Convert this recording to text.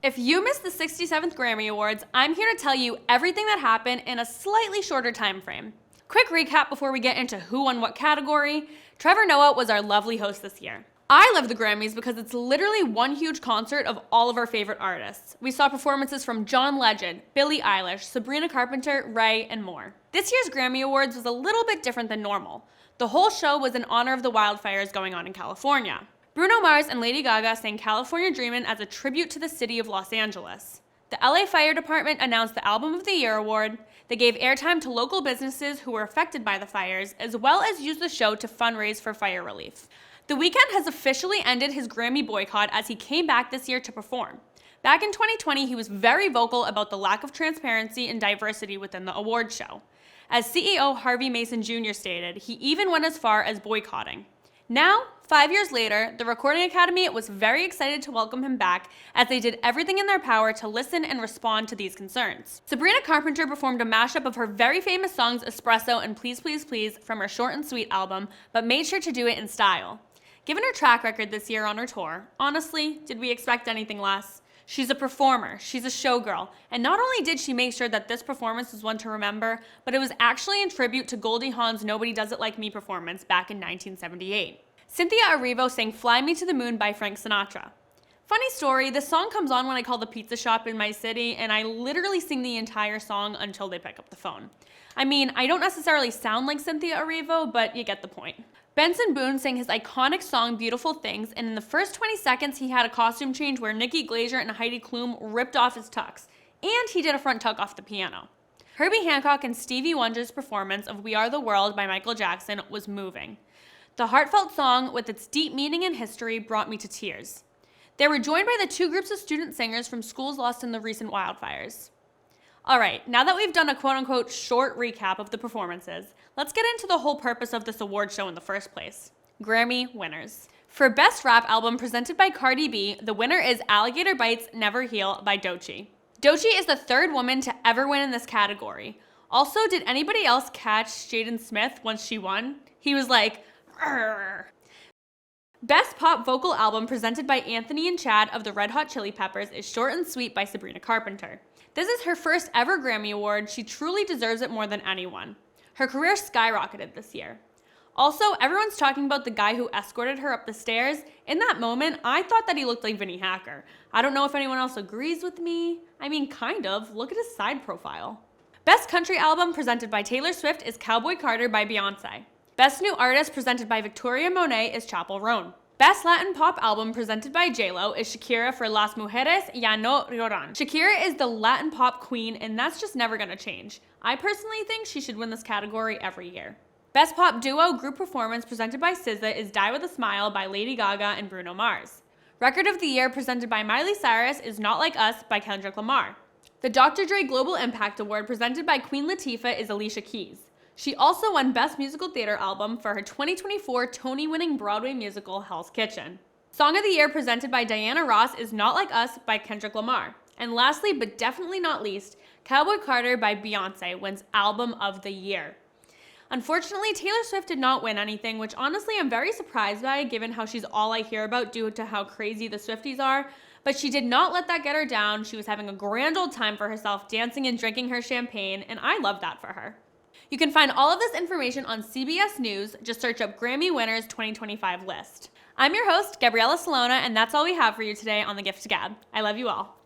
If you missed the 67th Grammy Awards, I'm here to tell you everything that happened in a slightly shorter time frame. Quick recap before we get into who won what category. Trevor Noah was our lovely host this year. I love the Grammys because it's literally one huge concert of all of our favorite artists. We saw performances from John Legend, Billie Eilish, Sabrina Carpenter, Ray, and more. This year's Grammy Awards was a little bit different than normal. The whole show was in honor of the wildfires going on in California. Bruno Mars and Lady Gaga sang California Dreamin' as a tribute to the city of Los Angeles. The LA Fire Department announced the Album of the Year award. They gave airtime to local businesses who were affected by the fires, as well as used the show to fundraise for fire relief. The Weeknd has officially ended his Grammy boycott as he came back this year to perform. Back in 2020, he was very vocal about the lack of transparency and diversity within the award show. As CEO Harvey Mason Jr. stated, he even went as far as boycotting. Now, 5 years later, the Recording Academy was very excited to welcome him back as they did everything in their power to listen and respond to these concerns. Sabrina Carpenter performed a mashup of her very famous songs Espresso and Please Please Please from her Short and Sweet album, but made sure to do it in style. Given her track record this year on her tour, honestly, did we expect anything less? She's a performer, she's a showgirl, and not only did she make sure that this performance was one to remember, but it was actually in tribute to Goldie Hawn's Nobody Does It Like Me performance back in 1978. Cynthia Erivo sang Fly Me to the Moon by Frank Sinatra. Funny story, this song comes on when I call the pizza shop in my city, and I literally sing the entire song until they pick up the phone. I mean, I don't necessarily sound like Cynthia Erivo, but you get the point. Benson Boone sang his iconic song Beautiful Things, and in the first 20 seconds he had a costume change where Nikki Glaser and Heidi Klum ripped off his tux, and he did a front tuck off the piano. Herbie Hancock and Stevie Wonder's performance of We Are the World by Michael Jackson was moving. The heartfelt song, with its deep meaning and history, brought me to tears. They were joined by the two groups of student singers from schools lost in the recent wildfires. Alright, now that we've done a quote-unquote short recap of the performances, let's get into the whole purpose of this award show in the first place. Grammy winners. For Best Rap Album presented by Cardi B, the winner is Alligator Bites Never Heal by Doechii. Doechii is the third woman to ever win in this category. Also, did anybody else catch Jaden Smith once she won? He was like, "Arr." Best Pop Vocal Album presented by Anthony and Chad of the Red Hot Chili Peppers is Short and Sweet by Sabrina Carpenter. This is her first ever Grammy Award. She truly deserves it more than anyone. Her career skyrocketed this year. Also, everyone's talking about the guy who escorted her up the stairs. In that moment, I thought that he looked like Vinnie Hacker. I don't know if anyone else agrees with me. I mean, kind of. Look at his side profile. Best Country Album presented by Taylor Swift is Cowboy Carter by Beyonce. Best New Artist presented by Victoria Monet is Chappell Roan. Best Latin Pop Album presented by J-Lo is Shakira for Las Mujeres Ya No Lloran. Shakira is the Latin pop queen, and that's just never gonna change. I personally think she should win this category every year. Best Pop Duo Group Performance presented by SZA is Die With A Smile by Lady Gaga and Bruno Mars. Record of the Year presented by Miley Cyrus is Not Like Us by Kendrick Lamar. The Dr. Dre Global Impact Award presented by Queen Latifah is Alicia Keys. She also won Best Musical Theater Album for her 2024 Tony-winning Broadway musical Hell's Kitchen. Song of the Year presented by Diana Ross is Not Like Us by Kendrick Lamar. And lastly, but definitely not least, Cowboy Carter by Beyonce wins Album of the Year. Unfortunately, Taylor Swift did not win anything, which honestly I'm very surprised by given how she's all I hear about due to how crazy the Swifties are. But she did not let that get her down. She was having a grand old time for herself, dancing and drinking her champagne, and I love that for her. You can find all of this information on CBS News. Just search up Grammy Winners 2025 list. I'm your host, Gabriella Salona, and that's all we have for you today on The Gift to Gab. I love you all.